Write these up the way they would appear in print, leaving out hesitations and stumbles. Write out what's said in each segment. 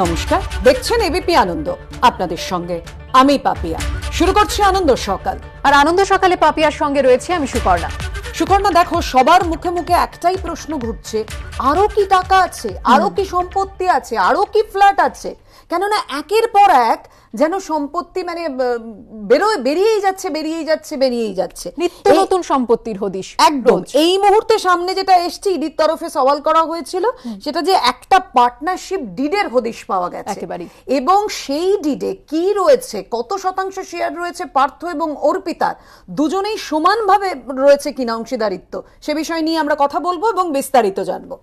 নমস্কার, দেখছেন এবিপি আনন্দ। আপনাদের সঙ্গে আমি পাপিয়া। শুরু করছি আনন্দ সকাল। আর আনন্দ সকালে পাপিয়ার সঙ্গে রয়েছে আমি সুপর্ণা। সুপর্ণা, দেখো, সবার মুখে মুখে একটাই প্রশ্ন ঘুরছে, আরো কি টাকা আছে, আরো কি সম্পত্তি আছে, আরো কি ফ্ল্যাট আছে? কেননা একের পর এক যেন সম্পত্তি মানে বেরিয়েই যাচ্ছে নিত্য নতুন সম্পত্তির হদিশ। একদম এই মুহূর্তে সামনে যেটা এসছে, ইডির তরফে সওয়াল করা হয়েছিল, সেটা যে একটা পার্টনারশিপ ডিডের হদিশ পাওয়া গেছে এবং সেই ডিডে কি রয়েছে, কত শতাংশ শেয়ার রয়েছে পার্থ এবং অর্পিতার, দুজনেই সমানভাবে রয়েছে কিনা অংশীদারিত্ব, সে বিষয় নিয়ে আমরা কথা বলবো এবং বিস্তারিত জানবো।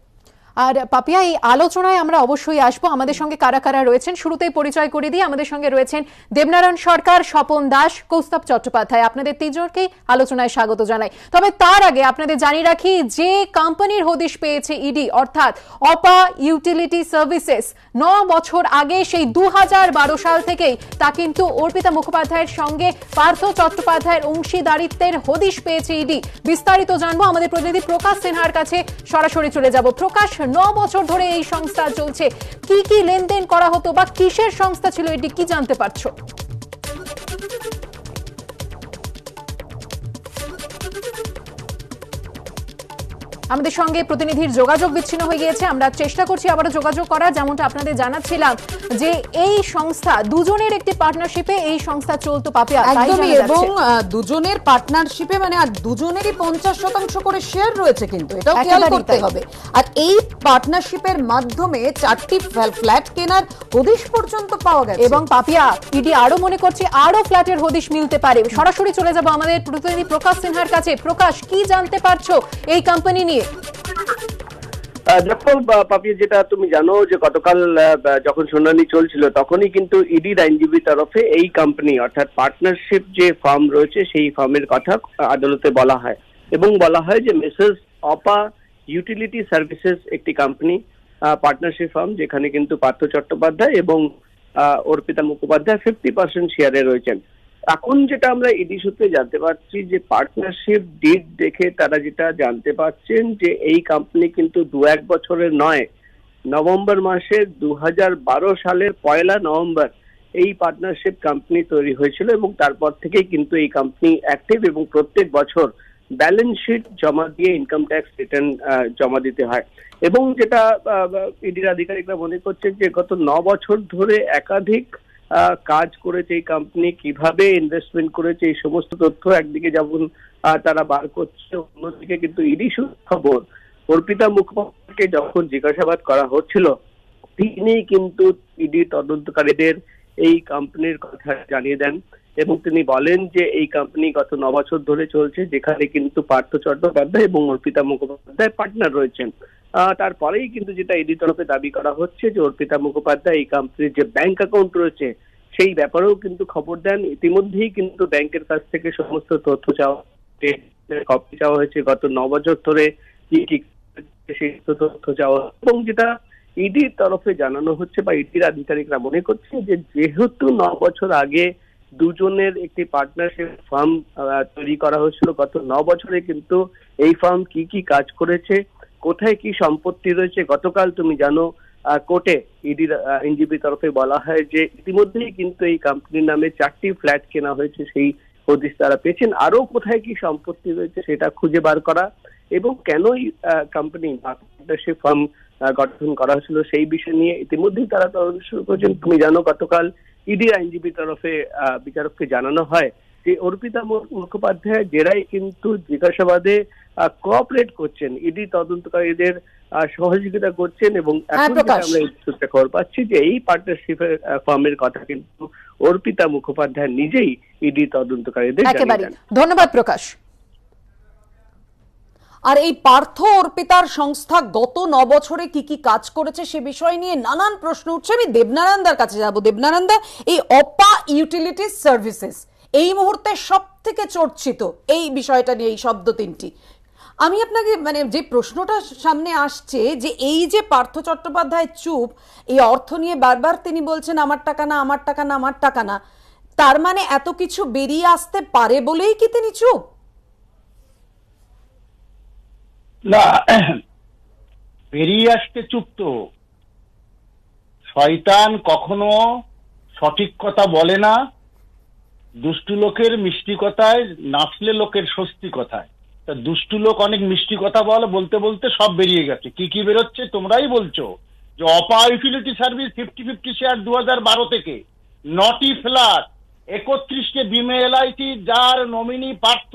আর পাপিয়া, এই আলোচনায় আমরা অবশ্যই আসবো। আমাদের সঙ্গে কারা কারা রয়েছেন শুরুতেই পরিচয় করে দিই। আমাদের সঙ্গে রয়েছেন দেবনারায়ণ সরকার, স্বপন দাস, কৌস্তব চট্টোপাধ্যায়। আপনাদের তিনজনকেই আলোচনায় স্বাগত জানাই। তবে তার আগে আপনাদের জানিয়ে রাখি, যে কোম্পানির হদিশ পেয়েছে ইডি, অর্থাৎ অপা ইউটিলিটি সার্ভিসেস, 9 বছর আগে, সেই 2012 সাল থেকেই তা কিন্তু অর্পিতা মুখোপাধ্যায়ের সঙ্গে পার্থ চট্টোপাধ্যায়ের অংশীদারিত্বের হদিশ পেয়েছে ইডি। বিস্তারিত জানবো আমাদের প্রতিনিধি প্রকাশ সিনহার কাছে। সরাসরি চলে যাব। প্রকাশ, 9 বছর ধরে এই সংস্থা চলছে, কি কি লেনদেন করা হতো বা কিসের সংস্থা ছিল এটি, কি জানতে পারছো? আমাদের সঙ্গে প্রতিনিধির যোগাযোগ বিচ্ছিন্ন হয়ে গিয়েছে। আমরা চেষ্টা করছি আবারও যোগাযোগ করার। যেমনটা আপনাদের জানাচ্ছিলাম যে এই সংস্থা দুজনের একটি পার্টনারশিপে এই সংস্থা চলতো পাপিয়া, একদমই, এবং দুজনের পার্টনারশিপে মানে আর দুজনেরই 50% করে শেয়ার রয়েছে, কিন্তু এটাও খেয়াল করতে হবে। আর এই পার্টনারশিপের মাধ্যমে 4টি ফ্ল্যাট কেনার হদিশ পর্যন্ত পাওয়া গেছে। এবং পাপিয়া, ইডি আরো মনে করছে আরো ফ্ল্যাটের হদিশ মিলতে পারে। সরাসরি চলে যাব আমাদের প্রতিনিধি প্রকাশ সিনহার কাছে। প্রকাশ, কি জানতে পারছো এই কোম্পানি নিয়ে? দেখো পাপিয়া, যেটা তুমি জানো যে গতকাল যখন শুনানি চলছিল তখনই কিন্তু ইডির আইনজীবী তরফে এই কোম্পানি অর্থাৎ পার্টনারশিপ যে ফার্ম রয়েছে সেই ফার্মের কথা আদালতে বলা হয় এবং বলা হয় যে মেসেস অপা ইউটিলিটি সার্ভিসেস একটি কোম্পানি, পার্টনারশিপ ফার্ম, যেখানে কিন্তু পার্থ চট্টোপাধ্যায় এবং অর্পিতা মুখোপাধ্যায় 50% শেয়ারে রয়েছেন। এখন যেটা আমরা ইডি সূত্রে জানতে পারছি যে পার্টনারশিপ ডিড দেখে তারা যেটা জানতে পারছেন যে এই কোম্পানি কিন্তু 2-1 বছরের নয়, নভেম্বর মাসের 2012 সালের 1 নভেম্বর এই পার্টনারশিপ কোম্পানি তৈরি হয়েছিল এবং তারপর থেকেই কিন্তু এই কোম্পানি অ্যাক্টিভ এবং প্রত্যেক বছর ব্যালেন্স শিট জমা দিয়ে ইনকাম ট্যাক্স রিটার্ন জমা দিতে হয়। এবং যেটা ইডির আধিকারিকরা মনে করছে যে গত 9 বছর ধরে একাধিক কাজ করেছে এই কোম্পানি, কিভাবে ইনভেস্টমেন্ট করেছে, এই সমস্ত তথ্য একদিকে যেমন তারা বার করছে, অন্যদিকে কিন্তু ইডি খবর অর্পিতা মুখোপাধ্যায়কে যখন জিজ্ঞাসাবাদ করা হচ্ছিল তিনি কিন্তু ইডি তদন্তকারীদের এই কোম্পানির কথা জানিয়ে দেন এবং তিনি বলেন যে এই কোম্পানি গত 9 বছর ধরে চলছে, যেখানে কিন্তু পার্থ চট্টোপাধ্যায় এবং অর্পিতা মুখোপাধ্যায় পার্টনার রয়েছেন। তারপরেই কিন্তু যেটা ইডি তরফে দাবি করা হচ্ছে যে অর্পিতা মুখোপাধ্যায় এই কোম্পানির যে ব্যাংক অ্যাকাউন্ট রয়েছে সেই ব্যাপারেও কিন্তু খবর দেন। ইতিমধ্যেই কিন্তু ব্যাংকের কাছ থেকে সমস্ত তথ্য কপি চাওয়া হয়েছে, গত 9 বছর ধরে সেই তথ্য চাওয়া, এবং যেটা ইডির তরফে জানানো হচ্ছে বা ইডির আধিকারিকরা মনে করছে যে যেহেতু 9 বছর আগে দুজনের একটি পার্টনারশিপ ফার্ম তৈরি করা হয়েছিল, গত 9 বছরে কিন্তু এই ফার্ম কি কি কাজ করেছে, কোথায় কি সম্পত্তি রয়েছে, গতকাল তুমি জানো কোর্টে ইডির আইনজীবী তরফে বলা হয় যে ইতিমধ্যেই কিন্তু এই কোম্পানির নামে 4টি ফ্ল্যাট কেনা হয়েছে, সেই হদিশ তারা পেয়েছেন। আরো কোথায় কি সম্পত্তি রয়েছে সেটা খুঁজে বার করা এবং কেনই কোম্পানি পার্টনারশিপ ফার্ম গঠন করা হয়েছিল সেই বিষয় নিয়ে ইতিমধ্যেই তারা তদন্ত শুরু করেছেন। তুমি জানো গতকাল ইডির আইনজীবী তরফে বিচারককে জানানো হয় যে অর্পিতা মুখোপাধ্যায় জেরাই কিন্তু জিজ্ঞাসাবাদে কোঅপারেট করছেন, ইডি তদন্তকারীদের সহযোগিতা করছেন এবং এখন আমরা এই সূত্রে খবর পাচ্ছি যে এই পার্টনারশিপের ফার্মের কথা কিন্তু অর্পিতা মুখোপাধ্যায় নিজেই ইডি তদন্তকারীদের জানিয়ে দেন। ধন্যবাদ প্রকাশ। আর এই পার্থ অর্পিতার সংস্থা গত 9 বছরে কি কি কাজ করেছে সে বিষয় নিয়ে নানান প্রশ্ন উঠছে। আমি দেবনারায়ণদার কাছে যাব। দেবনারায়ণদা, এই অপা ইউটিলিটি সার্ভিসেস এই মুহূর্তে সব থেকে চর্চিত এই বিষয়টা নিয়ে, এই শব্দ তিনটি, আমি আপনাকে মানে যে প্রশ্নটা সামনে আসছে যে এই যে পার্থ চট্টোপাধ্যায় চুপ, এই অর্থ নিয়ে বারবার তিনি বলছেন আমার টাকা না, আমার টাকা না, আমার টাকা না, তার মানে এত কিছু বেরিয়ে আসতে পারে বলেই কি তিনি চুপ? না, বেরিয়ে আসতে চুপ তো শয়তান কখনো সঠিক কথা বলে না, দুষ্টু লোকের মিষ্টি কথায়, নাচলে লোকের স্বস্তি কথায়। তা দুষ্টু লোক অনেক মিষ্টি কথা বলতে বলতে সব বেরিয়ে গেছে। কি কি বেরোচ্ছে তোমরাই বলছো, যে অপা ইউটিলিটি সার্ভিস 50-50 শেয়ার 2012 থেকে, নটি ফ্ল্যাট, 31কে বিমে এলআইসি যার নমিনি পার্থ,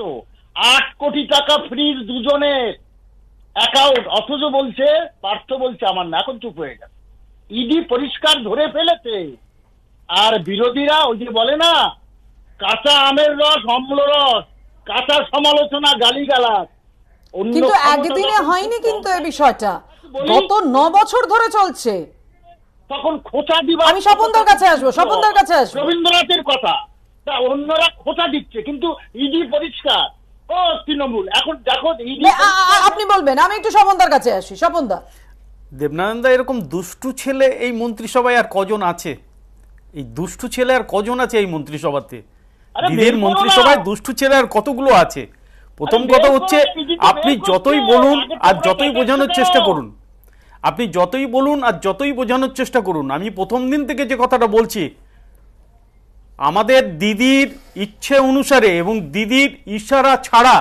8 কোটি টাকা ফ্রিজ দুজনের অ্যাকাউন্ট, অথচ বলছে পার্থ বলছে আমার না, এখন চুপ হয়ে গেছে। ইডি পরিষ্কার ধরে ফেলেছে। আর বিরোধীরা ওই যে বলে না, কাঁচা আমের রস অম্ল রস, কাঁচা সমালোচনা গালিগালাজ। কিন্তু একদিনে হয়নি কিন্তু এই বিষয়টা, গত 9 বছর ধরে চলছে। তখন খোঁচা দিবা। আমি স্বপনদার কাছে আসবো, স্বপনদার কাছে আসবো। রবীন্দ্রনাথের কথা, তা অন্যরা খোঁচা দিচ্ছে, কিন্তু ইডি পরিষ্কার। ও তৃণমূল এখন দেখো ইডি। আপনি বলবেন, আমি একটু স্বপনদার কাছে আসি। স্বপনদা, দেবনানন্দা, এরকম দুষ্টু ছেলে এই মন্ত্রিসভায় আর কজন আছে? এই দুষ্টু ছেলে আর কজন আছে এই মন্ত্রিসভাতে? দিদির মন্ত্রিসভায় দুষ্টু ছেলে আর কতগুলো আছে? প্রথম কথা হচ্ছে, আপনি যতই বলুন আর যতই বোঝানোর চেষ্টা করুন, আপনি যতই বলুন আর যতই বোঝানোর চেষ্টা করুন, আমি প্রথম দিন থেকে যে কথাটা বলছি, আমাদের দিদির ইচ্ছে অনুসারে এবং দিদির ইশারা ছাড়া,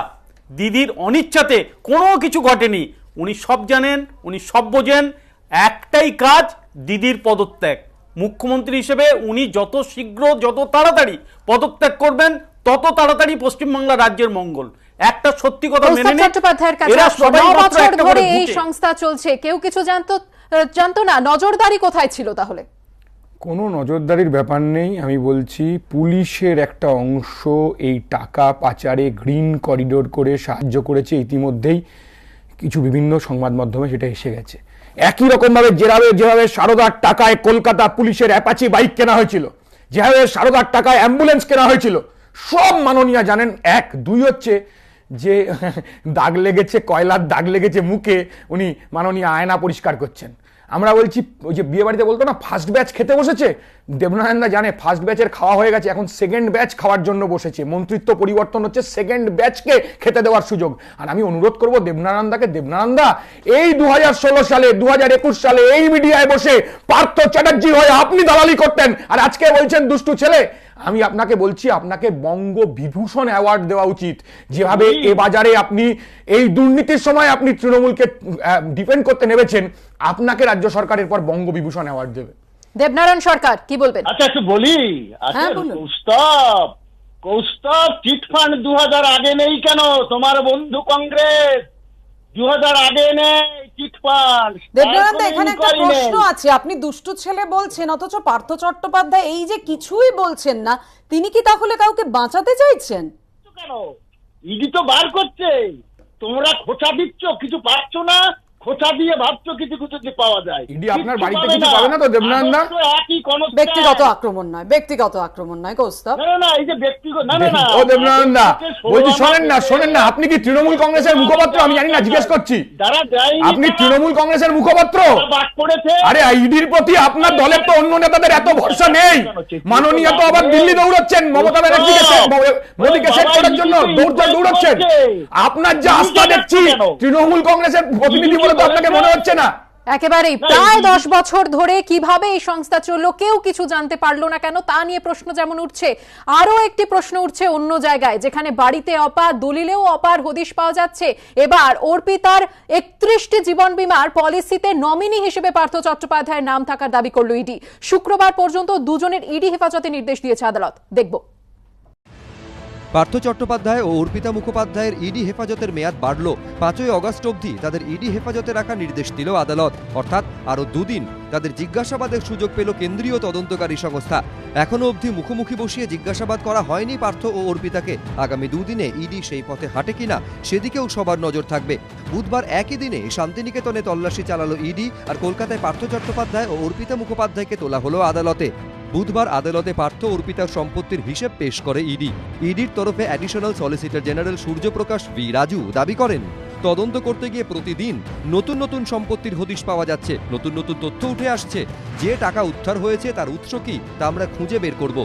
দিদির অনিচ্ছাতে কোনো কিছু ঘটেনি। উনি সব জানেন, উনি সব বোঝেন। একটাই কাজ, দিদির পদত্যাগ। মুখ্যমন্ত্রী হিসেবে উনি যত শীঘ্র, যত তাড়াতাড়ি পদত্যাগ করবেন, তত তাড়াতাড়ি পশ্চিমবাংলা রাজ্যের মঙ্গল। একটা সত্যি কথা মেনে নিন, চট্টোপাধ্যায়ের কাছে এরা সবাই 9 মাত্র বছর একটা ধরে করে এই ভূতে। সংস্থা চলছে, কেউ কিছু জানতো না? নজরদারি কোথায় ছিল তাহলে? কোনো নজরদারির ব্যাপার নেই। আমি বলছি, পুলিশের একটা অংশ এই টাকা পাচারে গ্রিন করিডোর করে সাহায্য করেছে। ইতিমধ্যেই কিছু বিভিন্ন সংবাদ মাধ্যমে সেটা এসে গেছে। একই রকমভাবে যেভাবে সারদার টাকায় কলকাতা পুলিশের অ্যাপাচি বাইক কেনা হয়েছিল, যেভাবে সারদার টাকায় অ্যাম্বুলেন্স কেনা হয়েছিল, সব মাননীয়া জানেন। 1, 2 হচ্ছে যে দাগ লেগেছে, কয়লার দাগ লেগেছে মুখে, উনি মাননীয় আয়না পরিষ্কার করছেন। আমরা বলছি, ওই যে বিয়ে বাড়িতে বলতো না, ফার্স্ট ব্যাচ খেতে বসেছে, দেবনারায়ণদা জানে ফার্স্ট ব্যাচের খাওয়া হয়ে গেছে, এখন সেকেন্ড ব্যাচ খাওয়ার জন্য বসেছে। মন্ত্রিত্ব পরিবর্তন হচ্ছে, সেকেন্ড ব্যাচকে খেতে দেওয়ার সুযোগ। আর আমি অনুরোধ করবো দেবনারায়ণদাকে, দেবনারায়ণদা এই 2016 সালে 2021 সালে এই মিডিয়ায় বসে পার্থ চ্যাটার্জি হয়ে আপনি দালালি করতেন, আর আজকে বলছেন দুষ্টু ছেলে। আমি আপনাকে বলছি, আপনাকে বঙ্গ বিভূষণ অ্যাওয়ার্ড দেওয়া উচিত। যেভাবে এ বাজারে আপনি এই দুর্নীতির সময় আপনি তৃণমূলকে ডিফেন্ড করতে নেমেছেন, আপনাকে রাজ্য সরকারের পর বঙ্গ বিভূষণ অ্যাওয়ার্ড দেবে। দেবনারায়ণ সরকার কি বলবেন? আচ্ছা একটু বলি। আচ্ছা কৌস্তব চিটফান্ড 2000 আগে নেই কেন? তোমার বন্ধু কংগ্রেস 2000 আগে নেই চিটফান্ড। দেবনারায়ণ, এখানে একটা প্রশ্ন আছে। আপনি দুষ্টু ছেলে বলছেন, অথচ পার্থ চট্টোপাধ্যায় এই যে কিছুই বলছেন না, তিনি কি তাহলে কাউকে বাঁচাতে চাইছেন? কেন? ইডি তো বার করছে, তোমরা খোঁচা দিচ্ছ, কিছু পাচ্ছ না, খোঁচা দিয়ে ভাবছো কিছু কিছু যে পাওয়া যায়। ইডি আপনার বাড়িতে কিছু পাবে না তো দেবনারায়ণদা? ব্যক্তিগত আক্রমণ নয়, ব্যক্তিগত আক্রমণ নয় কৌস্তব। না এই যে ব্যক্তিগত না ও দেবনারায়ণদা বলছি, শোনেন না, আপনি কি তৃণমূল কংগ্রেসের মুখপাত্র? আমি জানি না, জিজ্ঞেস করছি। আপনি তৃণমূল কংগ্রেসের মুখপাত্র? আরে ইডির প্রতি আপনার দলের তো অন্য নেতাদের এত ভরসা নেই। মাননীয় তো আবার দিল্লি দৌড়াচ্ছেন, মমতা ব্যানার্জিকে মোদীকে সেট করার জন্য দৌড়াচ্ছেন। আপনার যে আস্থা দেখছি তৃণমূল কংগ্রেসের প্রতিনিধি বলে তো আপনাকে মনে হচ্ছে না। একেবারেই প্রায় 10 বছর ধরে কিভাবে এই সংস্থা চললো, কেউ কিছু জানতে পারলো না কেন, তা নিয়ে প্রশ্ন যেমন উঠছে, আরো একটি প্রশ্ন উঠছে অন্য জায়গায়, যেখানে বাড়িতে অপা, দলিলেও অপার হদিশ পাওয়া যাচ্ছে। এবার অর্পিতার 31টি জীবন বীমার পলিসিতে নমিনি হিসেবে পার্থ চট্টোপাধ্যায়ের নাম থাকার দাবি করল ইডি। শুক্রবার পর্যন্ত দুজনের ইডি হেফাজতে নির্দেশ দিয়েছে আদালত। দেখব। পার্থ চট্টোপাধ্যায় ও অর্পিতা মুখোপাধ্যায়ের ইডি হেফাজতের মেয়াদ বাড়ল। 5ই অগস্ট অবধি তাদের ইডি হেফাজতে রাখার নির্দেশ দিল আদালত। অর্থাৎ আরও 2 দিন তাদের জিজ্ঞাসাবাদের সুযোগ পেল কেন্দ্রীয় তদন্তকারী সংস্থা। এখনও অবধি মুখোমুখি বসিয়ে জিজ্ঞাসাবাদ করা হয়নি পার্থ ও অর্পিতাকে। আগামী 2 দিনে ইডি সেই পথে হাঁটে কিনা সেদিকেও সবার নজর থাকবে। বুধবার একই দিনে শান্তিনিকেতনে তল্লাশি চালালো ইডি, আর কলকাতায় পার্থ চট্টোপাধ্যায় ও অর্পিতা মুখোপাধ্যায়কে তোলা হলো আদালতে। বুধবার আদালতে পার্থ অর্পিতার সম্পত্তির হিসেব পেশ করে ইডি। ইডির তরফে additional solicitor general Suryaprakash V Raju দাবি করেন, তদন্ত করতে গিয়ে প্রতিদিন নতুন নতুন সম্পত্তির হদিশ পাওয়া যাচ্ছে, নতুন নতুন তথ্য উঠে আসছে। যে টাকা উদ্ধার হয়েছে তার উৎস কি তা আমরা খুঁজে বের করব।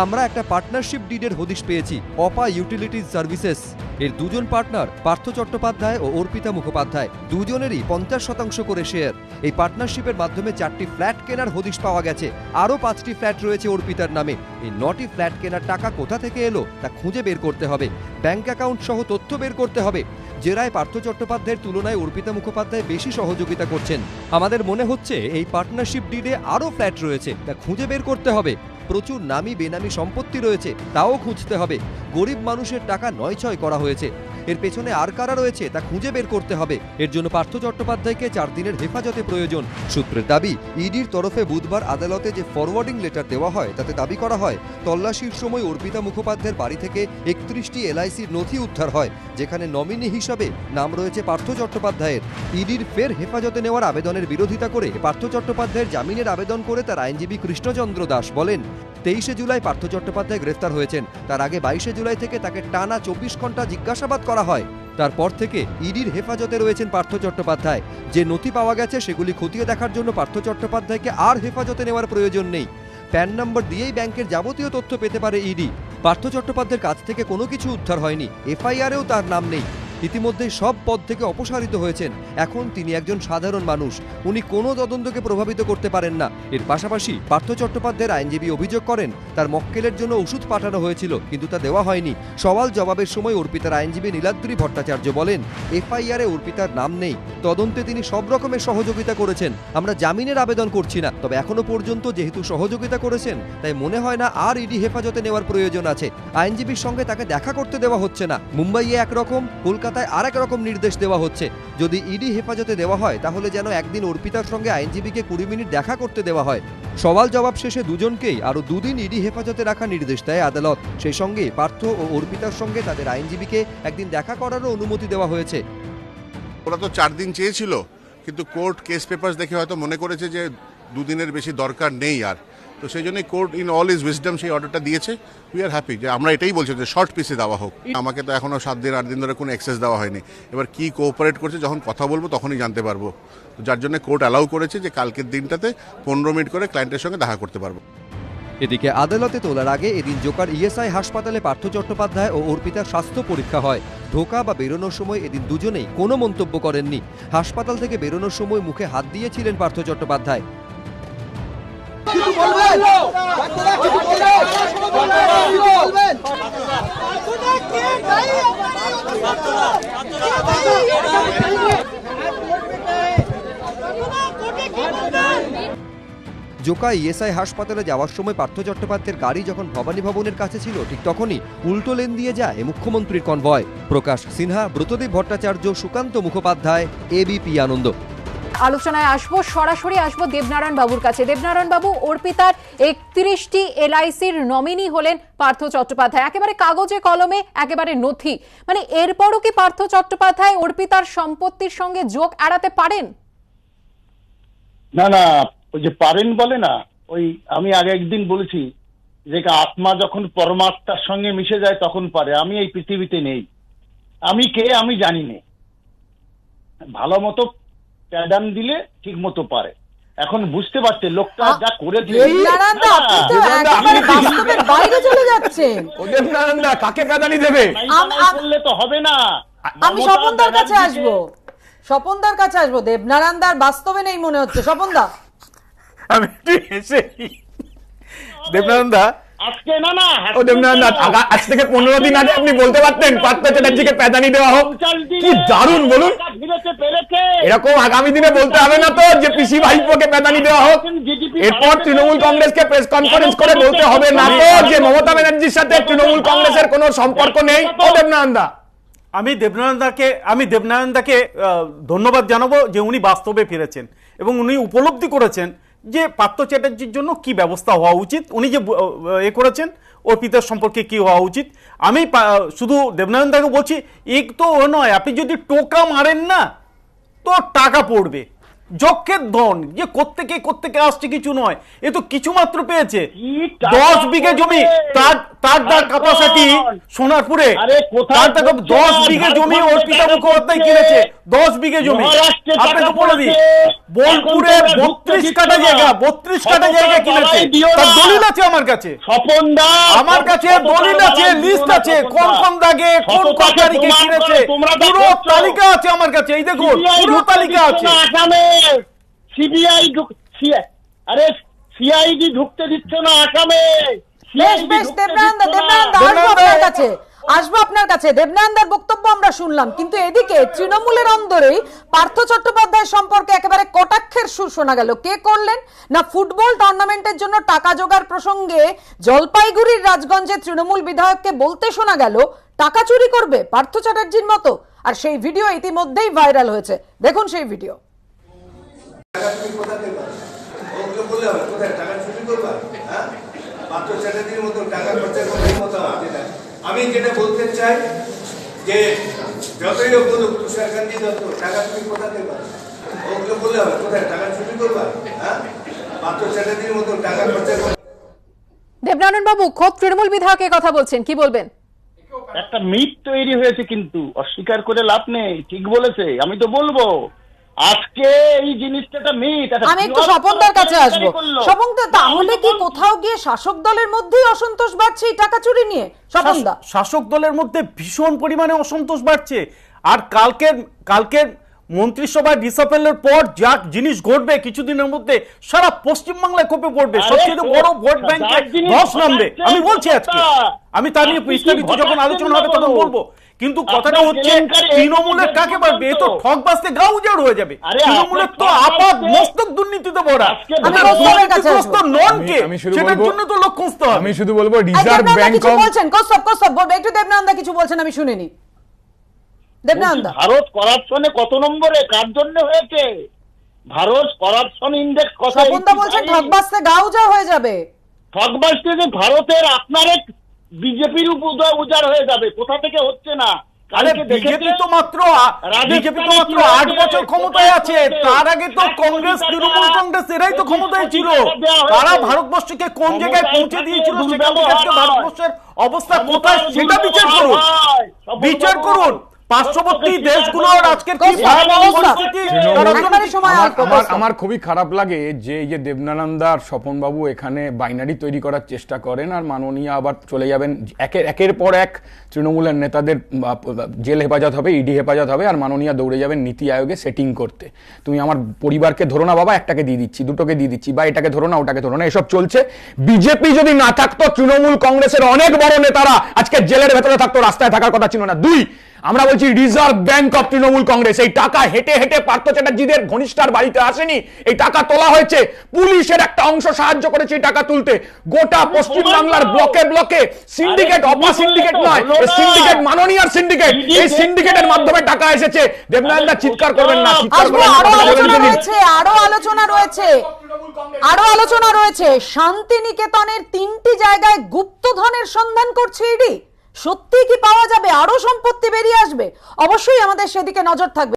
আমরা একটা পার্টনারশিপ ডিডের হদিশ পেয়েছি, অপা ইউটিলিটিজ সার্ভিসেস। এর দুজন পার্টনার পার্থ চট্টোপাধ্যায় ও অর্পিতা মুখোপাধ্যায়, দুজনেরই 50% করে শেয়ার। এই পার্টনারশিপের মাধ্যমে 4টি ফ্ল্যাট কেনার হদিশ পাওয়া গেছে, আরও 5টি ফ্ল্যাট রয়েছে অর্পিতার নামে। এই 9টি ফ্ল্যাট কেনার টাকা কোথা থেকে এলো তা খুঁজে বের করতে হবে, ব্যাংক অ্যাকাউন্ট সহ তথ্য বের করতে হবে। জেরায় পার্থ চট্টোপাধ্যায়ের তুলনায় অর্পিতা মুখোপাধ্যায় বেশি সহযোগিতা করছেন। আমাদের মনে হচ্ছে এই পার্টনারশিপ ডিডে আরও ফ্ল্যাট রয়েছে, তা খুঁজে বের করতে হবে। প্রচুর নামি বেনামি সম্পত্তি রয়েছে, তাও খুঁজতে হবে। গরিব মানুষের টাকা নয়ছয় করা হয়েছে, এর পেছনে আর কারা রয়েছে তা খুঁজে বের করতে হবে। এর জন্য পার্থ চট্টোপাধ্যায়কে 4 দিনের হেফাজতে প্রয়োজন। সূত্রের দাবি, ইডির তরফে বুধবার আদালতে যে ফরওয়ার্ডিং লেটার দেওয়া হয় তাতে দাবি করা হয় তল্লাশির সময় অর্পিতা মুখোপাধ্যায়ের বাড়ি থেকে 31টি এলআইসির নথি উদ্ধার হয়, যেখানে নমিনি হিসাবে নাম রয়েছে পার্থ চট্টোপাধ্যায়ের। ইডির ফের হেফাজতে নেওয়ার আবেদনের বিরোধিতা করে পার্থ চট্টোপাধ্যায়ের জামিনের আবেদন করে তার আইনজীবী কৃষ্ণচন্দ্র দাস বলেন, 23শে জুলাই পার্থ চট্টোপাধ্যায় গ্রেফতার হয়েছেন। তার আগে 22শে জুলাই থেকে তাকে টানা 24 ঘন্টা জিজ্ঞাসাবাদ করা হয়। তারপর থেকে ইডির হেফাজতে রয়েছেন পার্থ চট্টোপাধ্যায়। যে নথি পাওয়া গেছে সেগুলি খতিয়ে দেখার জন্য পার্থ চট্টোপাধ্যায়কে আর হেফাজতে নেওয়ার প্রয়োজন নেই। প্যান নম্বর দিয়েই ব্যাংকের যাবতীয় তথ্য পেতে পারে ইডি। পার্থ চট্টোপাধ্যায়ের কাছ থেকে কোনো কিছু উদ্ধার হয়নি, এফআইআরেও তার নাম নেই। ইতিমধ্যে সব পদ থেকে অপসারিত হয়েছেন। এখন তিনি একজন সাধারণ মানুষ, উনি কোনো তদন্তকে প্রভাবিত করতে পারেন না। এর পাশাপাশি পার্থ চট্টোপাধ্যায়ের আইনজীবী অভিযোগ করেন তার মক্কেলের জন্য ওষুধ পাঠানো হয়েছিল, কিন্তু তা দেওয়া হয়নি। সওয়াল জবাবের সময় অর্পিতার আইনজীবী নীলাদ্রি ভট্টাচার্য বলেন, এফআইআরে অর্পিতার নাম নেই, তদন্তে তিনি সব রকমের সহযোগিতা করেছেন। আমরা জামিনের আবেদন করছি না, তবে এখনো পর্যন্ত যেহেতু সহযোগিতা করেছেন তাই মনে হয় না আর ইডি হেফাজতে নেওয়ার প্রয়োজন আছে। আইনজীবীর সঙ্গে তাকে দেখা করতে দেওয়া হচ্ছে না। মুম্বাইয়ে একরকম, কলকাতায় আরেক রকম নির্দেশ দেওয়া হচ্ছে। যদি ইডি হেফাজতে দেওয়া হয় তাহলে যেন একদিন অর্পিতার সঙ্গে আইনজীবীকে 20 মিনিট দেখা করতে দেওয়া হয়। সওয়াল জবাব শেষে দুজনকেই আরো 2 দিন ইডি হেফাজতে রাখার নির্দেশ দেয় আদালত। সেই সঙ্গে পার্থ ও অর্পিতার সঙ্গে তাদের আইনজীবীকে একদিন দেখা করারও অনুমতি দেওয়া হয়েছে। ওরা তো 4 দিন চেয়েছিল, কিন্তু কোর্ট কেস পেপারস দেখে হয়তো মনে করেছে যে 2 দিনের বেশি দরকার নেই আর, তো সেই জন্যই court in all is wisdom সেই অর্ডারটা দিয়েছে। উই আর হ্যাপি যে আমরা এটাই বলছি যে শর্ট পিসে দেওয়া হোক। আমাকে তো এখনো 7 দিন 8 দিন ধরে কোনো এক্সেস দেওয়া হয়নি। এবার কি কোঅপারেট করছে যখন কথা বলবো তখনই জানতে পারবো। যার জন্য কোর্ট অ্যালাউ করেছে যে কালকের দিনটাতে 15 মিনিট করে ক্লায়েন্টের সঙ্গে দেখা করতে পারবো। এদিকে আদালতে তোলার আগে এদিন জোকার ইএসআই হাসপাতালে পার্থ চট্টোপাধ্যায় ও অর্পিতার স্বাস্থ্য পরীক্ষা হয়। ঢোকা বা বেরোনোর সময় এদিন দুজনেই কোনো মন্তব্য করেননি। হাসপাতাল থেকে বেরোনোর সময় মুখে হাত দিয়েছিলেন পার্থ চট্টোপাধ্যায়। জোকা ইএসআই হাসপাতালে যাওয়ার সময় পার্থ চট্টোপাধ্যায়ের গাড়ি যখন ভবানী ভবনের কাছে ছিল ঠিক তখনই উল্টো লেন দিয়ে যায় মুখ্যমন্ত্রীর কনভয়। প্রকাশ সিনহা, ব্রতদীপ ভট্টাচার্য, সুকান্ত মুখোপাধ্যায়, এবিপি আনন্দ। আলোচনায় আসবো, সরাসরি আসবো দেবনারায়ণ বাবুর কাছে। দেবনারায়ণ বাবু, অর্পিতার 31টি এলআইসির নমিনি হলেন পার্থ চট্টোপাধ্যায়, একেবারে কাগজে কলমে, একেবারে নথি। মানে এরপরও কি পার্থ চট্টোপাধ্যায় অর্পিতার সম্পত্তির সঙ্গে যোগ এড়াতে পারেন? না না, ওই যে পারেন বলে না, ওই আমি আগে একদিন বলেছি যে আত্মা যখন পরমাত্মার সঙ্গে মিশে যায় তখন পারে। আমি এই পৃথিবীতে নেই, আমি কে আমি জানি না। ভালো মতো প্যাডান দিলে ঠিক মতো পারে। এখন বুঝতে পারছে লোকটা যা করে দিলে। বাইরে চলে যাচ্ছেন কাকে প্যাদানি দেবে বললে তো হবে না। আমি স্বপনদার কাছে আসবো, স্বপনদার কাছে আসবো। দেবনারায়ণ দার বাস্তবে নেই মনে হচ্ছে। স্বপনদা, আমি একটু হেসে দেবনারায়ণ দা আজকে না না ও দেবনারায়ণ দা, আজ থেকে 15 দিন আগে আপনি বলতে পারতেন পার্থ চ্যাটার্জিকে প্যাদানি দেওয়া হোক। কি দারুণ বলুন। এরকম আগামী দিনে বলতে হবে না তো যে পিসি ভাইপোকে প্যাদানি দেওয়া হোক। এরপর তৃণমূল কংগ্রেসকে প্রেস কনফারেন্স করে বলতে হবে না তো যে মমতা ব্যানার্জির সাথে তৃণমূল কংগ্রেসের কোনো সম্পর্ক নেই। ও দেবনারায়ণ দা, আমি দেবনারায়ণ দাকে ধন্যবাদ জানাবো যে উনি বাস্তবে ফিরেছেন এবং উনি উপলব্ধি করেছেন যে পার্থ চ্যাটার্জির জন্য কি ব্যবস্থা হওয়া উচিত, উনি যে এ করেছেন অর্পিতার সম্পর্কে কি হওয়া উচিত। আমি শুধু দেবনারায়ণ দাকে বলছি, এক তো ও নয়, আপনি যদি টোকা মারেন না তো টাকা পড়বে। যক্ষের ধন, যে কোত্থেকে আসছে কিছু নয়, এ তো কিছু মাত্র পেয়েছে। কি টাকা 10 বিঘে জমি, তার ক্যাপাসিটি সোনারপুরে, তার 10 বিঘে জমি অর্পিতা মুখোপাধ্যায় কিনেছে, 10 বিঘে জমি। আপনাকে বলে দিই, বোলপুরে 32 কাঠা জায়গা কিনেছে, তার দলিল আছে আমার কাছে, আমার কাছে দলিল আছে, লিস্ট আছে, কোন দাগে কোন তারিখে কিনেছে, পুরো তালিকা আছে আমার কাছে। এই দেখুন, পুরো তালিকা আছে। সিআইডি ঢুকতে দিচ্ছে না আসামে। বেশ দেবনানন্দা আসবো আপনার কাছে। দেবনানন্দার বক্তব্য আমরা শুনলাম, কিন্তু এদিকে তৃণমূলের অন্দরেই পার্থ চট্টোপাধ্যায় সম্পর্কে একেবারে কটাক্ষের সুর শোনা গেল। কে করলেন না, ফুটবল টুর্নামেন্টের জন্য টাকা জোগাড় প্রসঙ্গে জলপাইগুড়ির রাজগঞ্জে তৃণমূল বিধায়ককে বলতে শোনা গেল টাকা চুরি করবে পার্থ চ্যাটার্জির মতো। আর সেই ভিডিও ইতিমধ্যেই ভাইরাল হয়েছে, দেখুন সেই ভিডিও। আমি যেটা বলতে চাই যে যতই বলুক তুষার গান্ধী দত্ত, টাকা তুমি কোথাতে পারো, ওগুলো বললে হবে কোথায় টাকা চুরি করবা? পার্থ চ্যাটার্জির মতো টাকা খরচা করবে। দেবনারায়ণ বাবু খোদ তৃণমূল বিধায়কের কথা বলছেন, কি বলবেন? একটা মিথ তৈরি হয়েছে, কিন্তু অস্বীকার করে লাভ নেই। ঠিক বলেছে, আমি তো বলবো আজকে এই জিনিসটা মিথ। আমি একটু স্বপনদার কাছে আসবো। স্বপনদা, তাহলে কি কোথাও গিয়ে শাসক দলের মধ্যেই অসন্তোষ বাড়ছে এই টাকা চুরি নিয়ে? স্বপনদা, শাসক দলের মধ্যে ভীষণ পরিমাণে অসন্তোষ বাড়ছে। আর কালকের মন্ত্রিসভা ডিসাপেলের পর যা জিনিস ঘটবে কিছুদিনের মধ্যে, সারা পশ্চিমবাংলায় কোপে পড়বে, সবচেয়ে বড় ভোট ব্যাংকে ধস নামবে। আমি বলছি আজকে, আমি তা নিয়ে বিস্তারিত যখন আলোচনা হবে তখন বলবো। কিন্তু কথাটা হচ্ছে তৃণমূলের কাকে পারবে? এ তো ঠক বাঁচতে গা উজাড় হয়ে যাবে। তৃণমূলের তো আপাত মস্তক দুর্নীতিতে ভরা। সেটার জন্য তো লোক খুঁজতে হবে। আমি শুধু বলবো রিজার্ভ ব্যাংক বলছেন কৌস্তব বলবে, একটু দেবনানন্দা কিছু বলছেন, আমি শুনিনি। দেবনানন্দা, ভারত করাপশনে কত নম্বরে, কার জন্য হয়েছে? ভারত করাপশন ইন্ডেক্স কত? স্বপনদা বলছেন ঠক বাঁচতে গা উজাড় হয়ে যাবে। ঠক বাঁচতে যে ভারতের আপনার এক বিজেপির উজাড় হয়ে যাবে, কোথা থেকে হচ্ছে না। বিজেপি তো মাত্র 8 বছর ক্ষমতায় আছে, তার আগে তো কংগ্রেস, তৃণমূল কংগ্রেস এরাই তো ক্ষমতায় ছিল। তারা ভারতবর্ষকে কোন জায়গায় পৌঁছে দিয়েছিল, সেখান থেকে আজকে ভারতবর্ষের অবস্থা কোথায় সেটা বিচার করুন। পার্শ্ববর্তী দেশগুলোর আজকের কি পরিস্থিতি। আমার খুবই খারাপ লাগে যে এই যে দেবনানন্দার স্বপনবাবু এখানে বাইনারি তৈরি করার চেষ্টা করেন, আর মাননীয় আবার চলে যাবেন একের পর এক তৃণমূলের নেতাদের জেল হেফাজত হবে, ইডি হেফাজত হবে, আর মাননীয় দৌড়ে যাবেন নীতি আয়োগে সেটিং করতে। তুমি আমার পরিবারকে ধরো না বাবা, একটাকে দিয়ে দিচ্ছি, দুটোকে দিয়ে দিচ্ছি, বা এটাকে ধরো না, ওটাকে ধরো না, এসব চলছে। বিজেপি যদি না থাকতো, তৃণমূল কংগ্রেসের অনেক বড় নেতারা আজকে জেলের ভেতরে থাকতো, রাস্তায় থাকার কথা ছিল না। 2, আমরা বলছি reserve bank of Trinamool Congress, এই টাকা হেঁটে হেঁটে পার্থ চ্যাটার্জিদের ঘনিষ্ঠতার বাড়িতে আসেনি, এই টাকা তোলা হয়েছে। পুলিশের একটা অংশ সাহায্য করেছে এই টাকা তুলতে। গোটা পশ্চিম বাংলার ব্লকে ব্লকে সিন্ডিকেট, অপা সিন্ডিকেট নয়, সিন্ডিকেট মাননীয়ার সিন্ডিকেট, এই সিন্ডিকেটের মাধ্যমে টাকা এসেছে। দেবনারায়ণদা চিৎকার করবেন না, চিৎকার করবেন না। আরো আলোচনা রয়েছে। শান্তিনিকেতনের 3টি জায়গায় গুপ্তধনের সন্ধান করছে ইডি। সত্যি কি পাওয়া যাবে? আরো সম্পত্তি বেরিয়ে আসবে? অবশ্যই আমাদের সেদিকে নজর থাকবে।